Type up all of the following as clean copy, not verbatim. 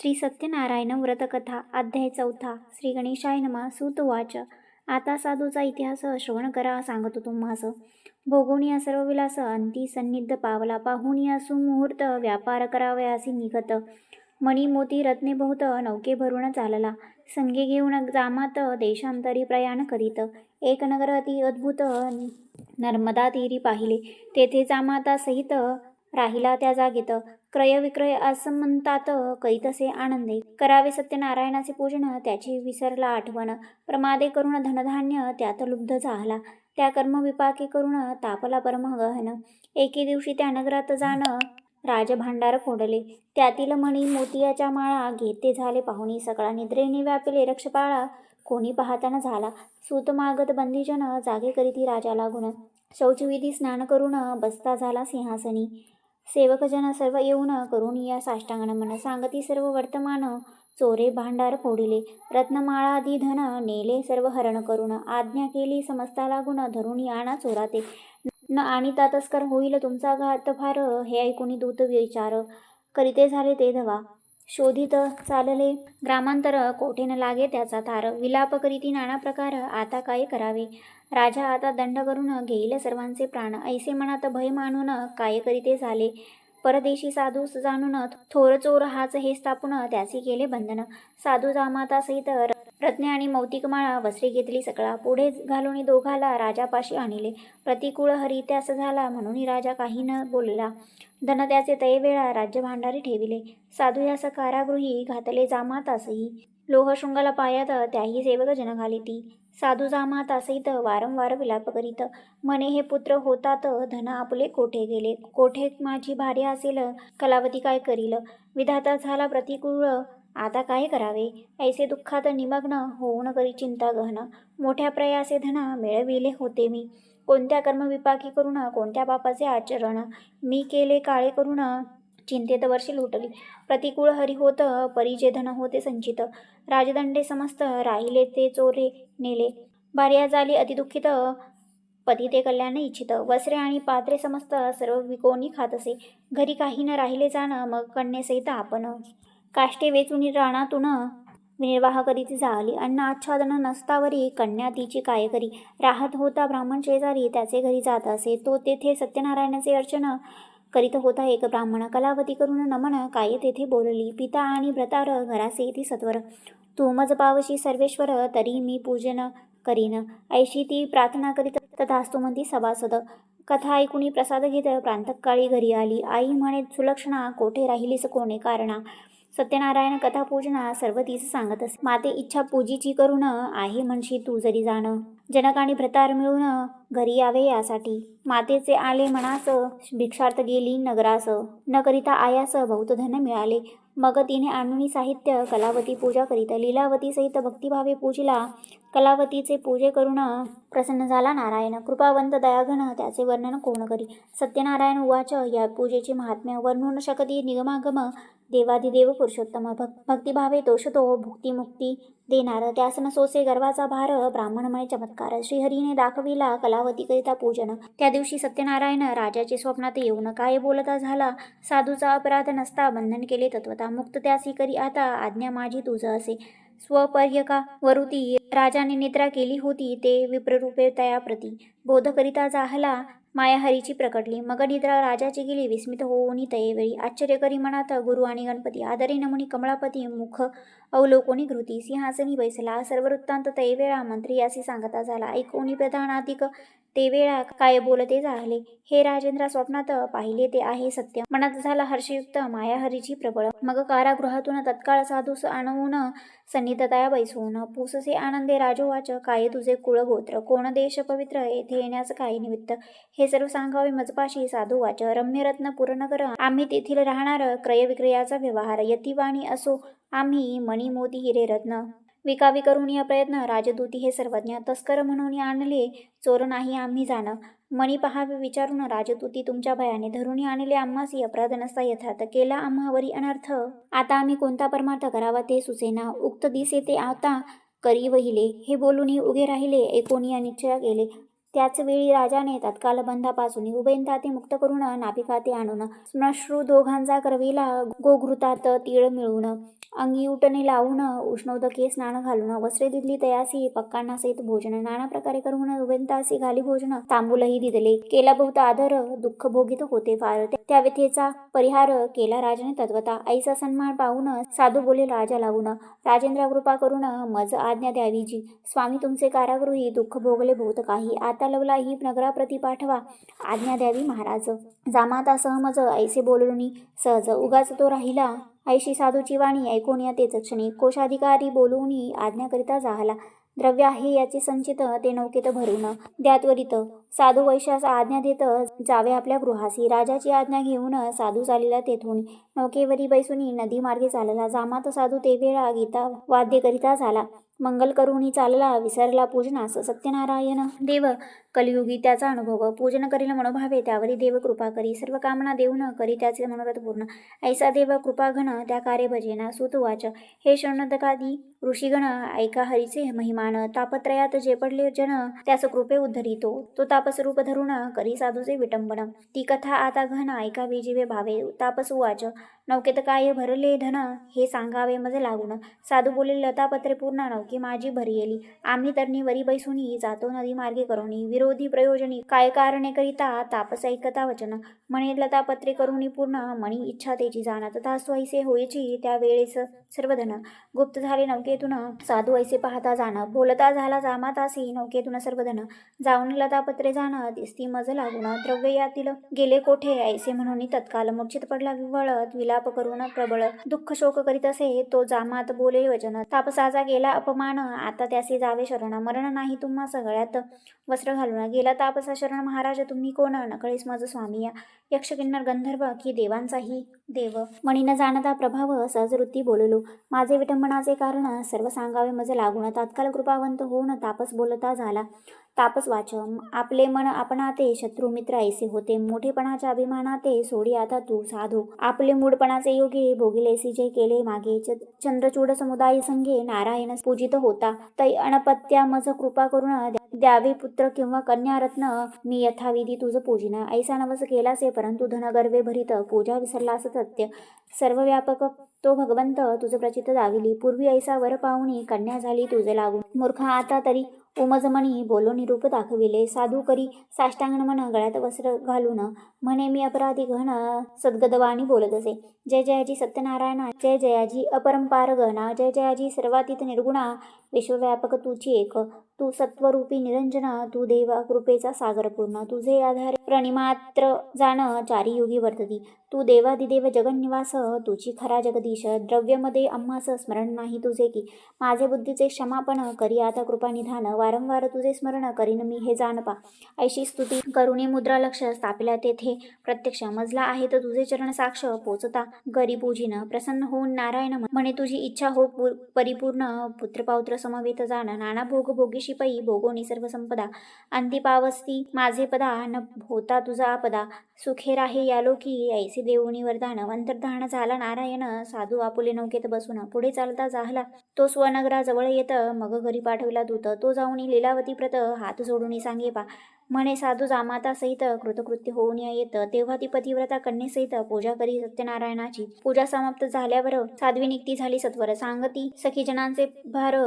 श्री सत्यनारायण व्रतकथा अध्याय 4 श्री गणेशाय नमः. सूत वाच. आता साधूचा इतिहास श्रवण करा सांगतो तुम्हास. भोगुनिया सर्व विलास अंती सन्निध पावला. पाहुनिया सुमुहूर्त व्यापार करावयासी निघत. मणी मोती रत्ने बहुत नौके भरून चालला. संगे घेऊन जामात देशांतरी प्रयाण करीत. एक नगर अति अद्भुत नर्मदा तीरी पाहिले. तेथे जामाता सहित राहिला त्या जागेत. क्रय विक्रय असमंतात करीतसे आनंदे. करावे सत्यनारायणाचे पूजन त्याची विसरला आठवण. प्रमादे करून धनधान्य त्यात लुब्ध झाला. त्या कर्मविपाके करून तापला परम गहन. एके दिवशी त्या नगरात जाण राजभांडार फोडले. त्यातील मणी मोतियाच्या माळा घेते झाले पाहुणी. सकाळ निद्रेने व्यापले रक्षपाळा कोणी पाहताना झाला. सूत मागत बंदीजन जागे करीती राजा लागून. शौचविधी स्नान करून बसता झाला सिंहासनी. सेवकजन सर्व येऊन करून या साष्टांग नमन. सांगती सर्व वर्तमान चोरे भांडार फोडिले. रत्नमाळादी धन नेले सर्व हरण करून. आज्ञा केली समस्ता लागून धरून आणा चोराते. न आणिता तस्कर होईल तुमचा घात फार. हे ऐकून दूत विचार करीते झाले ते धवा. शोधित चालले ग्रामांतर कोठे न लागे त्याचा तार. विलाप करीती नाना प्रकार आता काय करावे. राजा आता दंड करून घेईल सर्वांचे प्राण. ऐसे मनात भय मानून काय करीते झाले. परदेशी साधूस जाणून थोर चोर हाच हे स्थापून त्याचे केले बंधन. साधू जामाता सहित रत्ने आणि मौतिकमाळा वस्त्रे घेतली सकळा. पुढे घालून दोघाला राजापाशी आणले. प्रतिकूळ हरी त्यास झाला म्हणून राजा काही न बोलला. धन त्याचे तये वेळा राज्य भांडारी ठेविले. साधू यास कारागृही घातले जामातासही. लोहशृंगाला पायात त्याही सेवक जन घालिती. साधू जामाता सहित वारंवार विलाप करीत. म्हणे हे पुत्र होतात धन आपले कोठे गेले. कोठे माझी भार्या असेल कलावती काय करील. विधाता झाला प्रतिकूळ आता काय करावे. ऐसे दुःखात निमग्न होऊन करी चिंता गहन. मोठ्या प्रयासे धन मिळविले होते मी. कोणत्या कर्मविपाकी करून कोणत्या पापाचे आचरण. मी केले काळे करून चिंतेत वर्षे लुटली. प्रतिकूळ हरी होत परिजे धन होते संचित. राजदंडे समस्त राहिले ते चोरे नेले. भार्या झाली अतिदुःखित पती ते कल्याण इच्छित. वस्त्रे आणि पात्रे समस्त सर्व विकोणी खातसे. घरी काही न राहिले जाण मग कन्येसहित आपण. काष्टे वेचून रानातून निर्वाह करीत झाली. अन्न आच्छादन नसतावरी कन्या तिची काय करी. राहत होता ब्राह्मण शेजारी त्याचे घरी जात असे. तो तेथे सत्यनारायणाचे अर्चन करीत होता एक ब्राह्मण. कलावती करून नमन काय तेथे बोलली. पिता आणि भ्रतार घरासे येती सत्वर. तू मज पावशी सर्वेश्वर तरी मी पूजन करीन. ऐशी ती प्रार्थना करीत तथास्तु म्हणती सभासद. कथा ऐकुनी प्रसाद घेत प्रांतकाळी घरी आली. आई म्हणे सुलक्षणा कोठे राहिलीस कोणे कारणा. सत्यनारायण कथा पूजना सर्व तीच सांगत असे. माते इच्छा पूजीची करून आहे म्हणशी तू जरी जाण. जनक आणि भ्रतार मिळून घरी यावे यासाठी. मातेचे आले मनास भिक्षार्थ गेली नगरास. न करिता आयास बहुत धन मिळाले. मग तिने आणून साहित्य कलावती पूजा करीत. लीलावती सहित भक्तिभावे पूजिला. कलावतीचे पूजे करून प्रसन्न झाला नारायण. कृपावंत दयाघन त्याचे वर्णन कोण करी. सत्यनारायण उवाच. या पूजेचे महात्म्य वर्णून शकती निगमागम. देवाधिदेव पुरुषोत्तम भक्तिभावे तोष तो भुक्तिमुक्ती देणार. त्यास न सोसे गर्वाचा भार. ब्राह्मण म्हणे चमत्कार. श्रीहरीने दाखविला कलावतीकरिता पूजन. त्या दिवशी सत्यनारायण राजाचे स्वप्नात येऊन काय बोलता झाला. साधूचा अपराध नसता बंधन केले तत्वता. मुक्त त्यासी करी आता आज्ञा माझी तुझ असे. स्वपर्यका वरुती राजाने निद्रा केली होती. ते विप्ररूपे तयाप्रती बोध करिता जाहला. माया हरीची प्रकटली. मग निद्रा राजाची गेली विस्मित होऊनी तयेवेळी. आश्चर्य करी मनात गुरु आणि गणपती. आदरे नमुनी कमळापती मुख अवलोकोनी घृती. सिंहासनी बैसला. सर्व वृत्तांत तयवेळा मंत्री यासी सांगता झाला. ऐकोनी प्रधानाधिक ते वेळा काय बोलते झाले. हे राजेंद्रा स्वप्नात पाहिले ते आहे सत्य. मनात झाला हर्षयुक्त माया हरीची प्रबळ. मग कारागृहातून तत्काळ साधूस आणवून सन्निधतया बैसवून. पुससे आनंदे राजोवाच. काय तुझे कुळ गोत्र कोण देश पवित्र. येथे येण्यास काय निमित्त. हे सर्व सांगावे मजपाशी. साधू वाच. रम्यरत्न पुरनगर आम्ही तेथील राहणार. क्रय विक्रयाचा व्यवहार यतिवाणी असो आम्ही. मणी मोती हिरे रत्न विकावी करून या प्रयत्न. राजदूती हे सर्वज्ञ तस्कर म्हणून आणले. चोर नाही आम्ही जाण. मणी पहावे विचारून राजदूती तुमच्या भयाने. धरून आणले आम्हासी अपराध नसता यथार्थ. केला आम्हावरी अनर्थ. आता आम्ही कोणता परमार्थ करावा ते सुचेना. उक्त दिसे ते आता करी वहिले. हे बोलून उगे राहिले. ऐकोनी निश्चय केले. त्याच वेळी राजाने तत्काल बंधापासून उभयंता ते मुक्त करून नापिका ते आणून. श्मश्रू दोघांचा करविला गोघृतात तीळ मिळून. अंगी उटणे लावून उष्णोदके स्नान घालून वस्त्रे दिली तयासी पक्कांना सहित भोजन नाना प्रकारे करून उभयंतासी घाली भोजन तांबूलही दिदले केला बहुत आदर दुःख भोगित होते फार त्या व्यथेचा परिहार केला राजाने तत्वता ऐसा सन्मान पाहून साधू बोले राजा लावून राजेंद्र कृपा करून मज आज्ञा द्यावी जी स्वामी तुमचे कारागृही दुःख भोगले बहुत काही आता लवला ही नगराप्रती पाठवा आज्ञा द्यावी महाराज जामाता सहमज ऐसे बोलूनी सहज उगाच तो राहिला ऐशी साधूची वाणी ऐकून या तेच क्षणी कोशाधिकारी बोलून आज्ञा करिता झाला द्रव्य आहे याचे संचित ते नौकेत भरून द्या त्वरित साधू वैश्यास आज्ञा देत जावे आपल्या गृहासी राजाची आज्ञा घेऊन साधू चालला तेथून नौकेवरी बैसून नदी मार्गे चालला जामात साधू ते वेळा गीता वाद्य करिता झाला मंगल करूनी चालला विसरला पूजनास सत्यनारायण देव कलियुगी त्याचा अनुभव पूजन करील मनोभावे त्यावरी देव कृपा करी सर्व कामना देऊन करी त्याचे मनोरथ पूर्ण ऐसा देव कृपाघन त्या कार्य भजेना सुत वाच हे शरणदकादी ऋषीगण ऐका हरीचे महिमान तापत्रयात जे पडले जन त्यास कृपे उद्धरितो तो तापस रूप धरून करी साधूचे विटंबन ती कथा आता घन ऐका विजिवे भावे तापस वाच नौकेत काय भरले धन हे सांगावे मज लागून साधू बोले लतापत्रे पूर्ण नौके माझी भरियेली आम्ही तरणी वरी बैसुनी जातो नदी मार्गे करुणी विरोधी प्रयोजनी काय कारणे करिता तापस ऐकता वचन म्हणे लतापत्रे करुणी पूर्ण मणी इच्छा त्याची जाण तथा स्वैसे होयची त्या वेळेस सर्वधन गुप्त झाले नौकेतून साधू ऐसे पाहता जाण बोलता झाला जामातासी नौकेतून सर्वधन जाऊन लतापत्रे जाण दिसती मज लागून द्रव्य यातील गेले कोठे ऐसे म्हणून तत्काल मूर्छित पडला विवळत विलाप करून प्रबळ दुःख शोक करीत असे तो जामात बोले वचन तापसाचा गेला अपमान आता त्याचे जावे शरण मरण नाही तुम्हा सगळ्यात वस्त्र घालून गेला तापसा शरण महाराज तुम्ही कोण नकळेस मज स्वामी यक्ष किन्नर गंधर्व की देवांचाही देव मणी न जाणता प्रभाव सहजवृत्ती बोललो माझे विटंबनाचे कारण सर्व सांगावे मज लागून तात्काळ कृपावंत होऊन तापस बोलता झाला तापस वाच आपले मन आपणाते शत्रू मित्र ऐसे होते मोठेपणाच्या अभिमानाते सोडी आता तू साधू आपले मूढपणाचे योगे भोगिलेसी जे केले मागे चंद्रचूड समुदाय संघे नारायण पूजित होता तै अनपत्या मज कृपा करून द्यावे पुत्र किंवा कन्या रत्न मी यथाविधी तुझ पूजिन ऐसा नवस केलासे परंतु धनगर्वे भरित पूजा विसरलास सत्य सर्वव्यापक तो भगवंत तुझ प्रचित दाविली पूर्वी ऐसा वर पाहुणी कन्या झाली तुझे लागून मूर्ख आता तरी उमजमणी बोलो निरूप दाखविले साधू करी साष्टांगण मन गळ्यात वस्त्र घालून म्हणे मी अपराधी घन सद्गदवाणी बोलत असे जय जयाजी सत्यनारायणा जय जयाजी अपरंपार गणा जय जयाजी सर्वातीत निर्गुणा विश्वव्यापक तुझी एक तू सत्वरूपी निरंजना तू देवा कृपेचा सागर पूर्ण तुझे आधार प्रणिमात्र जाण चारी युगी वर्तती तू देवादिदेव जगन्निवास तुझी खरा जगदीश द्रव्यमध्ये आम्हास स्मरण नाही तुझे की माझे बुद्धीचे क्षमापण करी आता कृपा निधान वारंवार तुझे स्मरण करीन मी हे जाणपा ऐशी स्तुती करुणी मुद्रा लक्ष स्थापिला तेथे प्रत्यक्ष मजला आहे तर तुझे चरण साक्ष पोचता गरी पूजिन प्रसन्न होऊन नारायण म्हणे तुझी इच्छा हो परिपूर्ण पुत्रपौत्र समवेत जाण नाना भोग भोगीशी पै भोगोनी सर्व संपदा अंती पावस्ती माझे पदा न होता तुझा आपदा सुखे राहे यालोकी ऐसे देवोनी वरदान अंतर्धान झाला नारायण साधू आपुले नौकेत बसून पुढे चालता झाला तो स्वनगराजवळ येत मग घरी पाठविला दूत तो जाऊन लीलावती प्रत हात जोडून सांगे पा म्हणे साधू जामाता सहित कृतकृत्य होऊन येत तेव्हा ती पतिव्रता कन्येसहित पूजा करी सत्यनारायणाची पूजा समाप्त झाल्यावर साध्वी निक्ती झाली सत्वर सांगती सखीजनांचे भार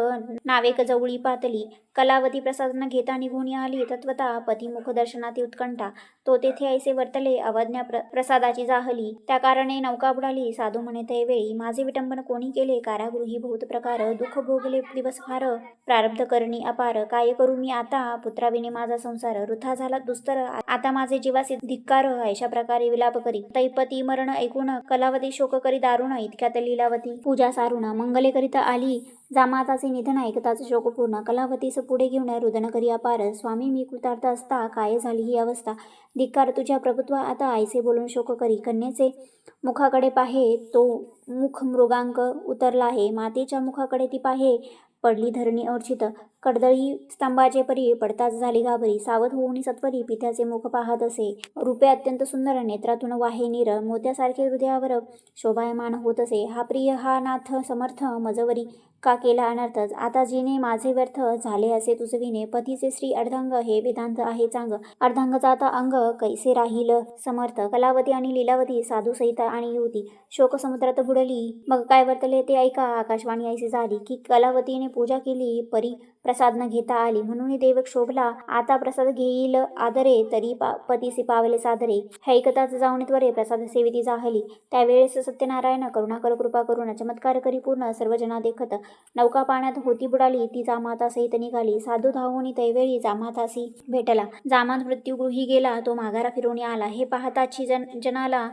नावेक जवळी पातली कलावती प्रसादन घेता निघून आली तत्वता पतिमुख दर्शनाती उत्कंठा तो तेथे ऐसे वर्तले अवज्ञा प्रसादाची जाहली त्या कारणे नौका बुडाली साधू म्हणे त्यावेळी माझे विटंबन कोणी केले कारागृही बहुत प्रकार दुःख भोगले दिवस फार प्रारब्ध करणी अपार काय करू मी आता पुत्राविने माझा संसार वृथा झाला दुस्तर आता माझे जीवासी धिक्कार अशा प्रकारे विलाप करी तैपती मरण ऐकून कलावती शोक करी दारुण इतक्यात लीलावती पूजा सारुण मंगले करिता आली जामाताचे निधन ऐकताच शोकपूर्ण कलावतीस पुढे घेऊन रुदन करी अपार स्वामी मी कृतार्थ असता काय झाली ही अवस्था धिक्कार तुझ्या प्रभुत्वा आता ऐसे बोलून शोक करी कन्येचे मुखाकडे पाहे तो मुख मृगांक उतरला आहे मातेच्या मुखाकडे ती पाहे पडली धरणी अर्चित कडदळी स्तंभाचे परी पडताच झाली घाबरी. सावध होऊन सत्वरी पित्याचे मुख पाहत असे. रूपे अत्यंत सुंदर, नेत्रातून वाहे नीर, मोत्यासारखे हृदयावर शोभायमान होत असे. हा प्रिय, हा नाथ समर्थ, मजवरी का केला अनर्थच. आता जिने माझे व्यर्थ झाले असे तुझविणे. पतीचे श्री अर्धांग हे वेदांत आहे चांग. अर्धांगचा आता अंग कैसे राहील समर्थ. कलावती आणि लीलावती साधू सहित आणि युवती शोकसमुद्रात बुडली. मग काय वर्तले ते ऐका. आकाशवाणी ऐसी झाली की कलावतीने पूजा केली परी प्रसाद न घेता आली. म्हणून देव क्षोभला आता प्रसाद घेईल आदरे. तरी पतीसी पावले सादरे. हैकताच जाऊन त्वरे प्रसाद सेविती जाहली. त्यावेळेस सत्यनारायण करुणाकर कृपा करून चमत्कार करी पूर्ण सर्वजना देखत. नौका पाण्यात होती बुडाली. ती जामाता सहित निघाली. साधू धावून तैवेळी जामातासी भेटला. जामात मृत्यू गृही गेला. तो माघारा फिरून आला. हे पाहताची जनाला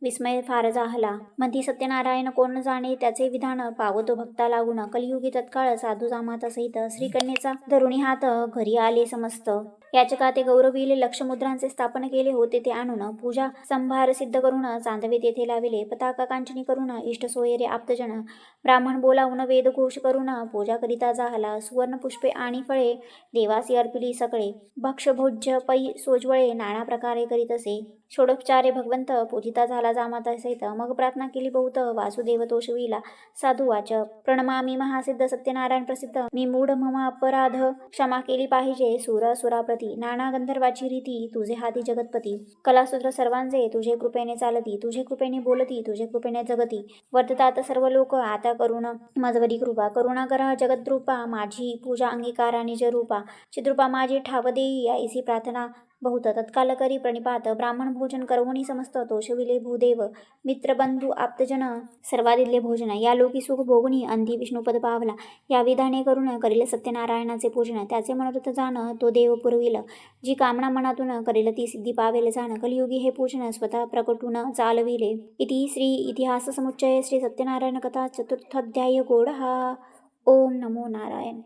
विस्मय फार जाहला. म्हणती सत्यनारायण कोण जाणे त्याचे विधान. पावतो भक्ता लागून. कलियुगी तत्काळ साधू जामाता सहित श्रीकन्येचा धरुणी हात घरी आले समस्त. याचका ते गौरविले लक्षमुद्रांचे स्थापन केले होते ते आणून. पूजा संभार सिद्ध करून चांदवे तेथे लाविले. पताका कांचनी करून इष्ट सोयरे आप्तजन. ब्राह्मण बोलावून वेदघोष करून पूजा करिता जाहला. सुवर्ण पुष्पे आणि फळे देवासी अर्पिली सकळे. भक्ष्यभोज्य पै सोज्वळे नाना प्रकारे करीत असे. षोडोपचारे भगवंत पूजिता झाला जामाता सहित. मग प्रार्थना केली बहुत वासुदेव तोषविला. साधू वाच प्रणमामी महासिद्ध सत्यनारायण प्रसिद्ध. मी मूढ मम अपराध क्षमा केली पाहिजे सुर सुराप्रती. नाना गंधर्वाची रीती तुझे हाती जगतपती. कलासूत्र सर्वांचे तुझे कृपेने चालती. तुझे कृपेने बोलती तुझे कृपेने जगती. वर्ततात सर्व लोक आता करुण मजवरी कृपा. करुणा करा जगद्रूपा माझी पूजा अंगीकारा निज रूपा. चिद्रूपा माझी ठाव देई ऐसी प्रार्थना बहुत. तत्काल करी प्रणिपात ब्राह्मण भोजन करवणी समस्त. तोषविले भूदेव मित्रबंधू आप्तजन सर्वादिले भोजन. या लोकी सुख भोगणी अंती विष्णुपद पावला. या विधाने करून करील सत्यनारायणाचे पूजन. त्याचे मनोरथ जाण तो देव पुरविल. जी कामना मनातून करील ती सिद्धी पावेल जाण. कलियुगी हे पूजन स्वतः प्रकटून चालविले. इति श्री इतिहास समुच्चय श्री सत्यनारायण कथा चतुर्थाध्याय गोडहा. ओम नमो नारायण.